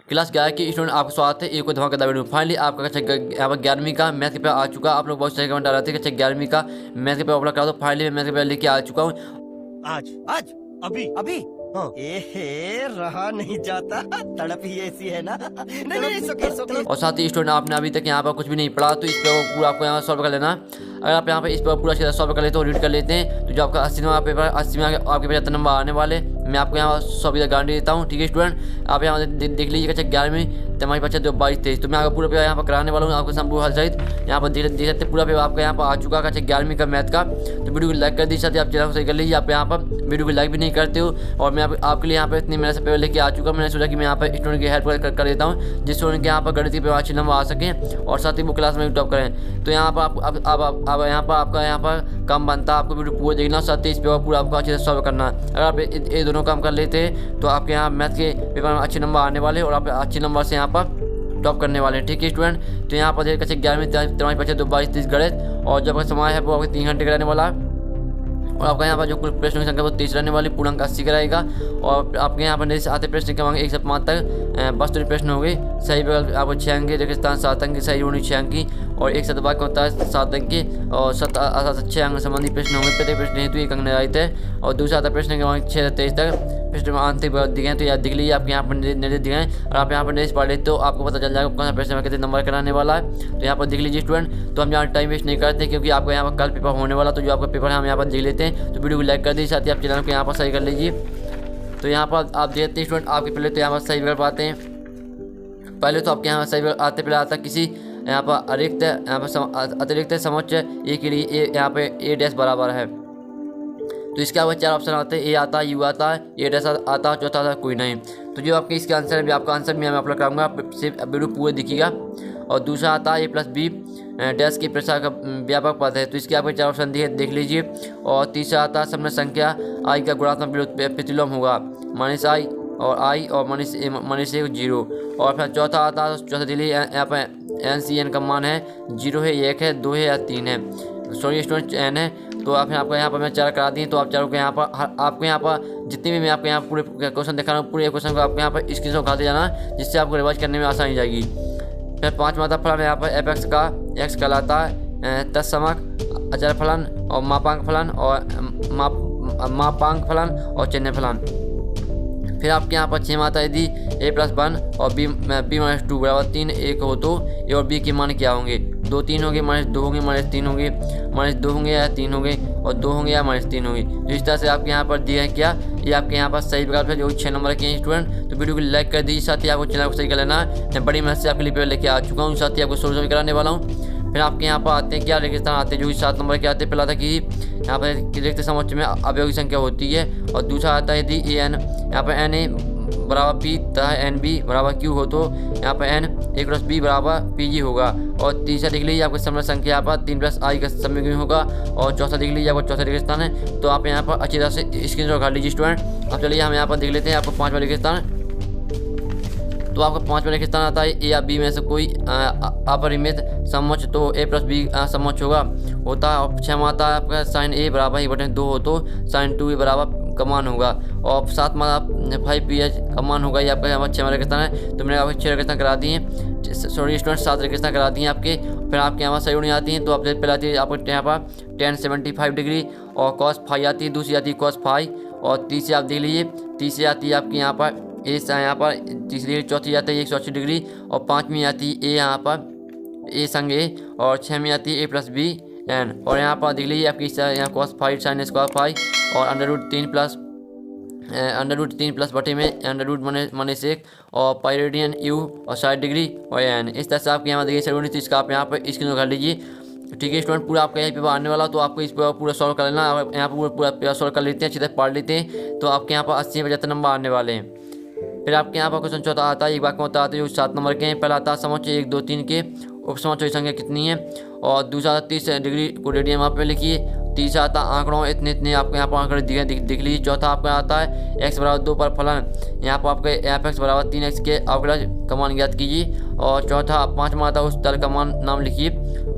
Class 11 की student आपका स्वागत है एक धमाकेदार वीडियो में। फाइनली आपका कक्षा यहाँ पर 11वीं का मैथ के पेपर आ चुका। आप लोग बहुत सारे कमेंट आ रहे थे कि कक्षा 11वीं का मैथ के पेपर अपलोड करा दो। फाइनली मैं मैथ के पेपर लेके आ चुका हूँ। आज अभी अभी हाँ। रहा नहीं जाता, तड़प ही ऐसी है ना। नहीं, सोके। और साथ ही स्टूडेंट आपने अभी तक यहाँ पर कुछ भी नहीं पढ़ा तो इस पेपर पूरा आपको यहाँ सॉल्व कर लेना। अगर आप यहाँ पे इस पेपर पूरा सॉल्व कर लेते हो, रीड कर लेते हैं, तो जो आपका 80 नंबर पेपर 80 में आपके 75 नंबर आने वाले, मैं आपको यहाँ 100% गारंटी देता हूँ। ठीक है स्टूडेंट, आप यहाँ देख लीजिए कक्षा 11वीं तुम्हारी बच्चा 22-23, तो मैं आपका पूरा पेपर यहाँ पर कराने वाला हूँ आपको संपूर्ण हल सहित। यहाँ पर देख सकते पूरा पेपर आपका यहाँ पर आ चुका कक्षा 11वीं का मैथ का। तो वीडियो को लाइक कर दीजिए, साथ ही आप चैनल को सही कर लीजिए। आप यहाँ पर वीडियो को लाइक भी नहीं करते हो, और मैं आपके लिए यहाँ पर इतनी मेहनत से पेपर लेके आ चुका। मैंने सोचा कि मैं यहाँ पर स्टूडेंट की हेल्प कर देता हूँ, जिस स्टूडेंट के यहाँ पर गणित के पेपर अच्छे नंबर आ सकें और साथ ही वो क्लास में टॉप करें। तो यहाँ पर अब यहाँ पर आपका यहाँ पर काम बनता है आपको वीडियो पूरा देखना, साथ ही इस पेपर पूरा आपको अच्छे से सॉल्व करना। अगर आप ये दोनों काम कर लेते हैं तो आपके यहाँ मैथ के पेपर में अच्छे नंबर आने वाले और आप अच्छे नंबर से यहाँ पर टॉप करने वाले हैं। ठीक है स्टूडेंट, तो यहाँ पर कक्षा 11वीं तुम्हारी बच्चे 22-23 गणित, और जब समय है वो आपके 3 घंटे का रहने वाला है। और आपका यहाँ पर जो कुल प्रश्नों की संख्या वो 30 रहने वाली, पूर्णांक 80 का रहेगा। और आपके यहाँ पर जैसे आते प्रश्न क्रमांक 1 से 5 तक 72 प्रश्न हो गए। सही विकल्प आपको 6 अंक, रेगिस्तान 7 अंक, सही होनी 6 अंक की, और एक शतवाक्य होता है 7 अंक की, और 6 अंक संबंधी प्रश्न होंगे। प्रत्येक प्रश्न हेतु 1 अंक निर्धारित है। और दूसरा आता प्रश्न क्रमांक 6 से 23 तक प्रश्न में आंतरिक दिए गए, तो याद दिख लीजिए आपके यहाँ पर निर्देश दिए हैं। और आप यहाँ पर निर्देश पढ़ लेते तो आपको पता चल जाएगा कौन सा प्रश्न में कितने नंबर कराने वाला है। तो यहाँ पर देख लीजिए स्टूडेंट, तो हम यहाँ टाइम वेस्ट नहीं करते क्योंकि आपका यहाँ पर कल पेपर होने वाला। तो जो आपका पेपर है हम यहाँ पर देख लेते हैं। तो वीडियो को लाइक कर दीजिए, साथ ही आप चैनल को यहाँ पर सही कर लीजिए। तो यहाँ पर आप देखते हैं स्टूडेंट, आपके पहले तो यहाँ पर सही विकल्प आते हैं। पहले तो आपके यहाँ सही विकल्प आते पहले आता किसी यहाँ पर अतिरिक्त समुच्चय ए के लिए यहाँ पे ए डैश बराबर है। तो इसके आगे 4 ऑप्शन आते हैं, ए आता है, यू आता है, ए डैश आता है, चौथा आता है कोई नहीं। तो जो आपके इसके आंसर है, आपका आंसर मैं अपलोड करूँगा, सिर्फ वीडियो पूरे दिखेगा। और दूसरा आता है ए प्लस बी डैश की प्रसार का व्यापक पद है। तो इसके आपके 4 ऑप्शन देख लीजिए। और तीसरा आता है समग्र संख्या आई का गुणात्मक प्रतिलोम होगा, माइनस आई और आई और माइनस 0। और फिर चौथा आता है, चौथा दिल्ली यहाँ पर NCN का मान है 0 है, 1 है, 2 है या 3 है। सॉरी स्टूडेंट N है। तो आप आपको यहाँ पर मैं 4 करा दिए। तो आप चारों को यहाँ पर आपको यहाँ पर जितने भी मैं आपको यहाँ पूरे क्वेश्चन दिखा रहा हूँ, पूरे क्वेश्चन को आपको यहाँ पर स्क्रीनशॉट उठाते जाना, जिससे आपको रिवाइज करने में आसानी जाएगी। फिर 5वां आता फलन यहाँ पर fx का x कहलाता है तत्समक अचर फलन और मापांक फलन और मापांक फलन और चिन्ह फलन। फिर आपके यहाँ पर 6वां आता है यदि a प्लस 1 और b माइनस 2 बराबर 3 1 हो तो a और b के मान क्या होंगे। 2 3 होंगे, -2 होंगे, -3 होंगे, -2 होंगे या 3 होंगे, और 2 होंगे या -3 होंगे। तो इस तरह से आपके यहाँ पर दिया है क्या, ये आपके यहाँ पर सही विकल्प है जो 6 नंबर के हैं स्टूडेंट। तो वीडियो को लाइक कर दीजिए, साथ ही आपको चैनल को सही कर लेना है। मैं बड़ी मेहनत से आपके लिए पेपर लेके आ चुका हूँ, साथ ही आपको सोल्यूशन कराने वाला हूँ। फिर आपके यहाँ पर आते हैं क्या, रेगिस्तान आते हैं जो कि 7 नंबर के आते हैं। पहला था कि यहाँ पर रिक्त समुच्चय में अवयव की संख्या होती है। और दूसरा आता है यदि an यहाँ पर na बराबर p तथा nb बराबर q हो तो यहाँ पर n a प्लस b बराबर pg होगा। और तीसरा देख लीजिए आपको समग्र संख्या यहाँ पर 3 प्लस i का समीकरण होगा। और चौथा देख लीजिए आपको चौथा रेगिस्तान है। तो आप यहाँ पर अच्छी तरह से स्क्रीनशॉट कर लीजिए स्टूडेंट। अब चलिए हम यहाँ पर देख लेते हैं आपको 5वां रेगिस्तान। तो आपका 5वां रेगिस्तान आता है ए या बी में से कोई अपरिमित समुच्चय, तो a प्लस बी समुच्चय होता है। और 6वां आता है आपका sin a बराबर 1/2 हो तो sin 2a बराबर का मान होगा। और 7वां 5ph का मान होगा। ये आपका यहाँ पर 6वां रेगिस्तान है। तो मैंने आपको 6 रेगिस्तान करा दिए, सॉरी स्टूडेंट 7 रेगिस्तान करा दिए आपके। फिर आपके यहाँ पर सही होनी आती है। तो आप पहले आती है आपको यहाँ पर tan 75 डिग्री और cos फाई आती है, दूसरी आती है cos फाई, और तीसरी आप देख लीजिए तीसरी आती है आपकी यहाँ पर ए यहाँ पर तीसरी, चौथी आती है 180 डिग्री, और 5वीं आती है ए यहाँ पर ए संग ए, और 6वीं आती है a प्लस बी एन। और यहाँ पर देख लीजिए आपकी यहाँ cos phi sin square phi और √3 प्लस बटे में √-1 और पाइरेडियन u और 60 डिग्री और n। इस तरह से आपके यहाँ देखिए सर तो इसका आप यहाँ पर स्क्रीन कर लीजिए। ठीक है स्टूडेंट, पूरा आपका यही पेपर आने वाला, तो आपको इस पेपर पूरा सॉल्व कर लेना। यहाँ पर पूरा पेपर सॉल्व कर लेते हैं, अच्छी तरह पढ़ लेते हैं, तो आपके यहाँ पर 80 में 75 नंबर आने वाले हैं। फिर आपके यहाँ पर क्वेश्चन चौथा आता है, एक वाक्य होता है जो 7 नंबर के हैं। पहला आता है समुच्चय 1 2 3 के उपसमुच्चय की संख्या कितनी है। और दूसरा 30 डिग्री को रेडियन आप में लिखिए। तीसरा आता है आंकड़ों इतने आपको यहाँ पर आंकड़े दिख लीजिए। चौथा आपका आता है x बराबर 2 पर फलन, यहाँ पर आपके f(x) बराबर 3x के अवकलज का मान ज्ञात कीजिए। और चौथा 5वां आता है उस तल का मान नाम लिखिए,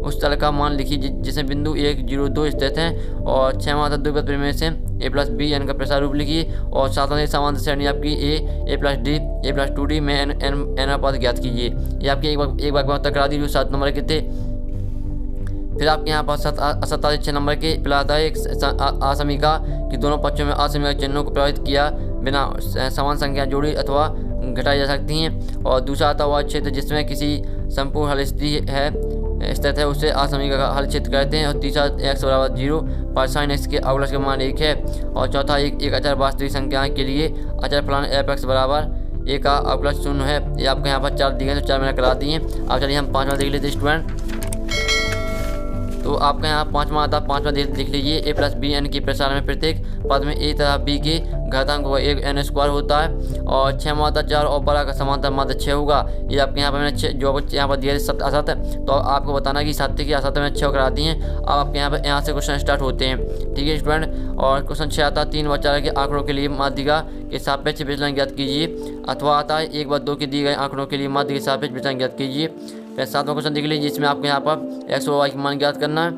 उस तल का मान लिखिए जिसमें बिंदु 1 0 2 स्थित हैं। और 6वां आता है द्विपद परिमेय से ए प्लस बी एन का प्रसार रूप लिखिए और सातवां समांतर श्रेणी आपकी A plus D A plus 2d में एन अनुपात ज्ञात कीजिए। ये आपकी एक बार उत्तर करा दी जो 7 नंबर के थे। फिर आपके यहाँ पर 6 नंबर के पहला आता है एक असमीका कि दोनों पक्षों में असमीका चिन्हों को प्रभावित किया बिना समान संख्या जोड़ी अथवा घटाई जा सकती हैं। और दूसरा आता हुआ क्षेत्र जिसमें किसी संपूर्ण हल स्थित है उसे असमीका का हल क्षेत्र कहते हैं। और तीसरा x बराबर 0 पर साइन x के अवकलज का मान 1 है। और चौथा एक अचर वास्तविक संख्या के लिए अचर फलन f(x) बराबर a का अवकलज 0 है। ये आपको यहाँ पर 4 दिए गए तो 4 मैंने करा दिए हैं। अब चलिए हम 5वां देख लेते हैं स्टूडेंट। तो आपका यहाँ 5वां आता है, 5वां देख लीजिए ए प्लस बी एन की प्रसार में प्रत्येक पद में ए तथा बी के घातांक होगा 1 n स्क्वायर होता है। और 6वां आता 4 और बड़ा का समांतर माध्य 6 होगा। ये आपके यहाँ पर मैंने 6 जो यहाँ पर दिया है सत्य असत्य, तो आपको बताना कि सत्य की असत्य में 6 करा दिए हैं। अब आपके यहाँ से क्वेश्चन स्टार्ट होते हैं, ठीक है स्टूडेंट। और क्वेश्चन 6 आता है 3 व 4 के आंकड़ों के लिए माध्यिका के सापेक्ष विचलन ज्ञात कीजिए। अथवा आता है 1 व 2 के दिए गए आंकड़ों के लिए माध्य के सापेक्ष विचलन ज्ञात कीजिए। फिर 7वां क्वेश्चन देख लीजिए जिसमें आपको यहाँ पर x और y का मान ज्ञात करना है।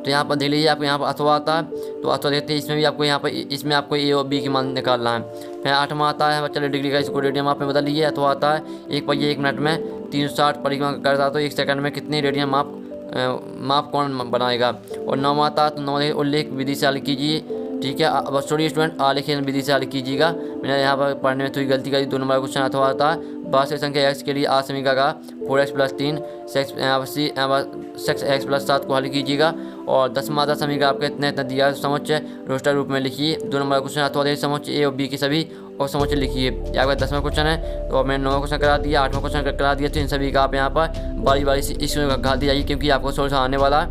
तो यहाँ पर देख लीजिए आपको यहाँ पर अथवा आता है, तो अथवा देखते हैं इसमें भी आपको यहाँ पर इसमें आपको ए और बी की मान निकालना है। फिर 8वां आता है चलिए डिग्री का, इसको रेडियन माप में बदल लीजिए। अथवा आता है 1 पहिए 1 मिनट में 360 परिक्रमा करता है तो 1 सेकंड में कितने रेडियन माप कौन बनाएगा। और 9वां आता है तो 9 उल्लेख विधि से हल कीजिए, ठीक है। अब सॉरी स्टूडेंट आलेखन विधि से हल कीजिएगा, मैंने यहाँ पर पढ़ने में थोड़ी गलती करी। 2 नंबर क्वेश्चन अथवा आता है वास्तविक संख्या x के लिए असमीका का 4x + 3 6x + 7 को हल कीजिएगा। और 10वां आता समीकरण आपके इतने दिया है समुच्चय रोस्टर रूप में लिखिए। 2 नंबर क्वेश्चन अथवा देखिए समुच्चय ए और बी के सभी और समुच्चय लिखिए। ये आपका 10वां क्वेश्चन है। तो मैंने 9वां क्वेश्चन करा दिया, 8वां क्वेश्चन करा दिया। तो इन सभी का आप यहाँ पर बारी बारी से इसमें घाल दी जाइए क्योंकि आपको सोल्यूशन आने वाला है,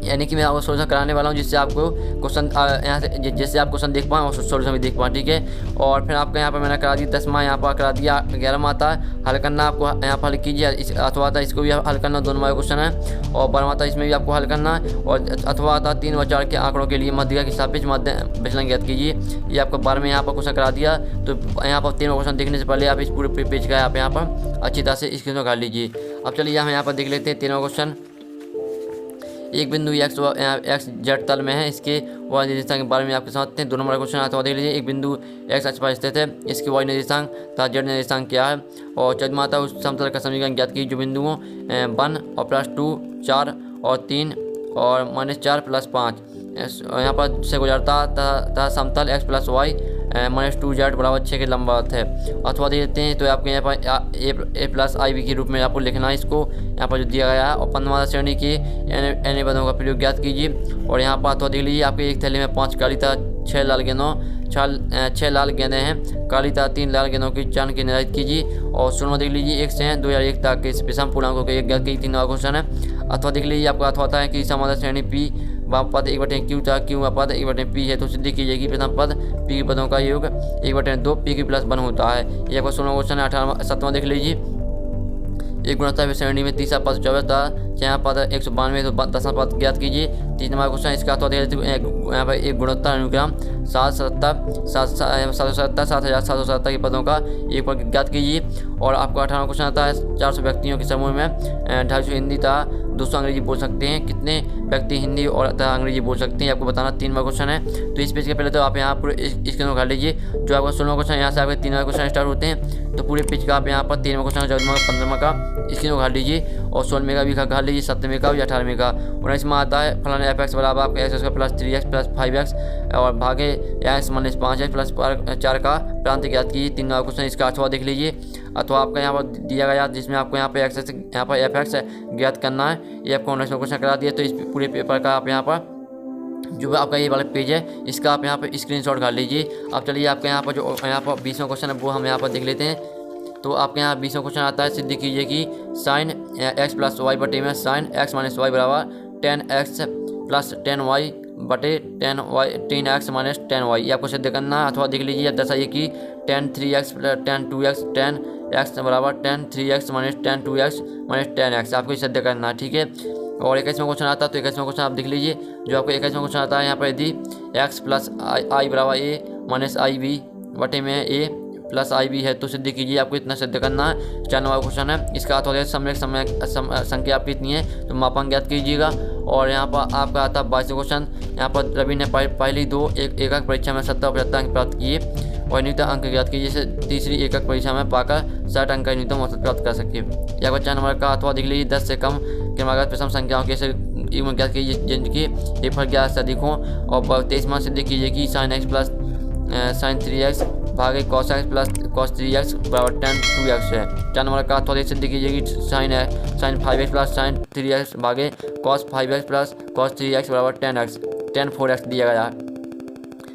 यानी कि मैं आपको सोल्यूशन कराने वाला हूँ जिससे आपको क्वेश्चन यहाँ से जैसे आप क्वेश्चन देख पाएँ और सोल्यूशन भी देख पाएँ, ठीक है। और फिर आपका यहाँ पर मैंने करा दिया 10वां, यहाँ पर करा दिया 11वां आता है हल करना, आपको यहाँ पर हल कीजिए। अथवा आता इसको भी हल करना, 2 नंबर क्वेश्चन है। और 12वां आता इसमें भी आपको हल करना है। और अथवा आता 3 व 4 के आंकड़ों के लिए माध्यिका के सापेक्ष माध्य विचलन ज्ञात कीजिए। ये आपको 12वें यहाँ पर क्वेश्चन करा दिया। तो यहाँ पर 3वां क्वेश्चन देखने से पहले आप इस पूरे पेज का आप यहाँ पर अच्छी तरह से स्क्रीन कर लीजिए। अब चलिए हम यहाँ पर देख लेते हैं 13वां क्वेश्चन। एक बिंदु x z तल में है, इसके y निर्देशांक के बारे में आपके साथ 2 नंबर क्वेश्चन आता है। देख लीजिए एक बिंदु x अक्ष पर स्थित है, इसके y निर्देशांक तथा z निर्देशांक क्या है। और 14वां आता है उस समतल का समीकरण ज्ञात कीजिए जो बिंदुओं 1 और +2 4 और 3 और -4 + 5 यहाँ पर से गुजरता तथा समतल x + y -2z बराबर 6 के लंबावत है। अथवा दे देते हैं तो आपको यहाँ पर a + ib के रूप में आपको लिखना है इसको, यहाँ पर जो दिया गया है। और 15वां श्रेणी के n पदों का प्रयोग ज्ञात कीजिए। और यहाँ पर अथवा देख लीजिए आपके एक थैली में 5 काली तथा 6 लाल गेंदों 6 लाल गेंदें हैं, काली तथा 3 लाल गेंदों की चांद की निर्धारित कीजिए। और 16वां देख लीजिए 1 से 2001 तक के विषम पूर्णांकों के ज्ञात कीजिए। 3 नंबर क्वेश्चन है। अथवा देख लीजिए आपको अथवा आता है कि समांतर श्रेणी p पद 1/q तथा q पद 1/p है, तो सिद्धि कीजिए कि प्रथम पद p के पदों का योग 1/2 p के +1 होता है। ये आपका 16वां क्वेश्चन है। 7वां देख लीजिए एक गुणोत्तर श्रेणी में तीसरा पद 24 था, 6वां पद 192 तो 10वां पद ज्ञात कीजिए। 3 नंबर क्वेश्चन इसका अथवा यहाँ पर एक गुणोत्तर अनुक्रम 77,770 के पदों का एक पद ज्ञात कीजिए। और आपको 18वां क्वेश्चन आता है 400 व्यक्तियों के समूह में 250 हिंदी तथा 200 अंग्रेजी बोल सकते हैं, कितने व्यक्ति हिंदी और तथा अंग्रेजी बोल सकते हैं आपको बताना। 3 नंबर क्वेश्चन है। तो इस पेज के पहले तो आप यहाँ पूरे स्क्रीन को कर लीजिए। जो आपका 16वां क्वेश्चन यहाँ से आपके 3 नंबर क्वेश्चन स्टार्ट होते हैं, तो पूरे पेज का आप यहाँ पर 3 क्वेश्चन 14वां 15वां का स्क्रीन को कर लीजिए। और 16वें का भी कर लीजिए, 17वें का और 18वें का। 19वां आता है फलन f(x) बराबर आपका x का +3x + 5x और भागे x - 5x + 4 का प्रांत ज्ञात कीजिए। 3 नंबर क्वेश्चन इसका अथवा देख लीजिए। अथवा आपका यहाँ पर दिया गया जिसमें आपको यहाँ पर f(x) ज्ञात करना है। ये आपको 19वां क्वेश्चन करा दिया। तो इस पूरे पेपर का आप यहाँ पर जो आपका ये वाला पेज है इसका आप यहाँ पर स्क्रीनशॉट कर लीजिए। अब चलिए आपके यहाँ पर जो यहाँ पर 20वां क्वेश्चन है वो हम यहाँ पर देख लेते हैं। तो आपके यहाँ 20वां क्वेश्चन आता है सिद्धि कीजिए कि sin x + y बटे में sin x - y बराबर 10x + 10y बटे 10x - 10y ये आपको सिद्ध करना है। अथवा देख लीजिए दर्शाइए कि 10 3x + 10 2x 10x बराबर 10 3x - 10 2x - 10x आपको सिद्ध करना है, ठीक है। और 21वां क्वेश्चन आता है। तो 21वां क्वेश्चन आप देख लीजिए। जो आपको 21वां क्वेश्चन आता है यहाँ पर यदि x + i बराबर a - ib बटे में a + ib है तो सिद्ध कीजिए। आपको इतना सिद्ध करना है। 4 नंबर क्वेश्चन है। इसका अथवा समरेख संख्या आपकी इतनी है तो मापांक ज्ञात कीजिएगा। और यहाँ पर आपका आता है 22 क्वेश्चन। यहाँ पर रवि ने पहली दो एक अंक परीक्षा में 70 और 75 अंक प्राप्त किए और न्यूनतम अंक ज्ञात किए, जिसे तीसरी एक अंक परीक्षा में पाकर 60 अंक का न्यूनतम औसत प्राप्त कर सके। या बच्चा नंबर का अथवा देख लीजिए 10 से कम क्रमागत प्रथम संख्याओं के युग्म ज्ञात कीजिए जिनकी एक फल 11 से अधिक हो और 23 मान सिद्ध कीजिए कि sin x plus sin 3x भागे cos x plus cos 3x बराबर tan 2x है। 4 नंबर का अथवा सिद्ध कीजिए कि sin 5x plus sin 3x भागे cos 5x plus cos 3x बराबर tan 4x दिया गया है।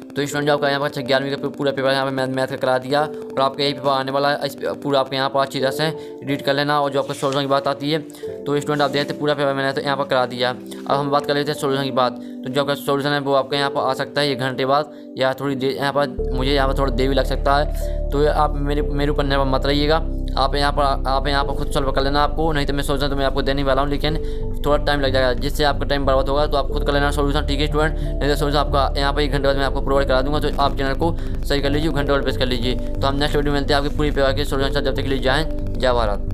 तो स्टूडेंट जो आपका यहाँ पर 11वीं का पूरा पेपर यहाँ पे मैथ का करा दिया और आपका यही पेपर आने वाला है। इस पूरा आपके यहाँ पर अच्छी तरह से रीड कर लेना और जो आपको सोल्यूशन की बात आती है तो स्टूडेंट आप देखते पूरा पेपर मैंने तो यहाँ पर करा दिया। अब हम बात कर लेते हैं सोल्यूशन की बात। तो जो आपका सोल्यूशन है वो आपके यहाँ पर आ सकता है 1 घंटे बाद या थोड़ी देर, यहाँ पर मुझे यहाँ पर थोड़ा देर भी लग सकता है। तो आप मेरे ऊपर निर्भर मत रहिएगा, आप यहाँ पर खुद सॉल्व कर लेना आपको, नहीं तो मैं सोल्यूशन तो मैं आपको देने वाला हूँ लेकिन थोड़ा टाइम लग जाएगा जिससे आपका टाइम बर्बाद होगा। तो आप खुद कर लेना सोल्यूशन, ठीक है स्टूडेंट। नहीं तो सोल्यूशन आपका यहाँ पर 1 घंटे बाद मैं आपको प्रोवाइड करा दूँगा। तो आप चैनल को सही कर लीजिए, घंटे और प्रेस कर लीजिए। तो हम नेक्स्ट वीडियो मिलते हैं आपकी पूरी पेपर के सोल्यूशन। जब तक के लिए जय हिंद, जय भारत।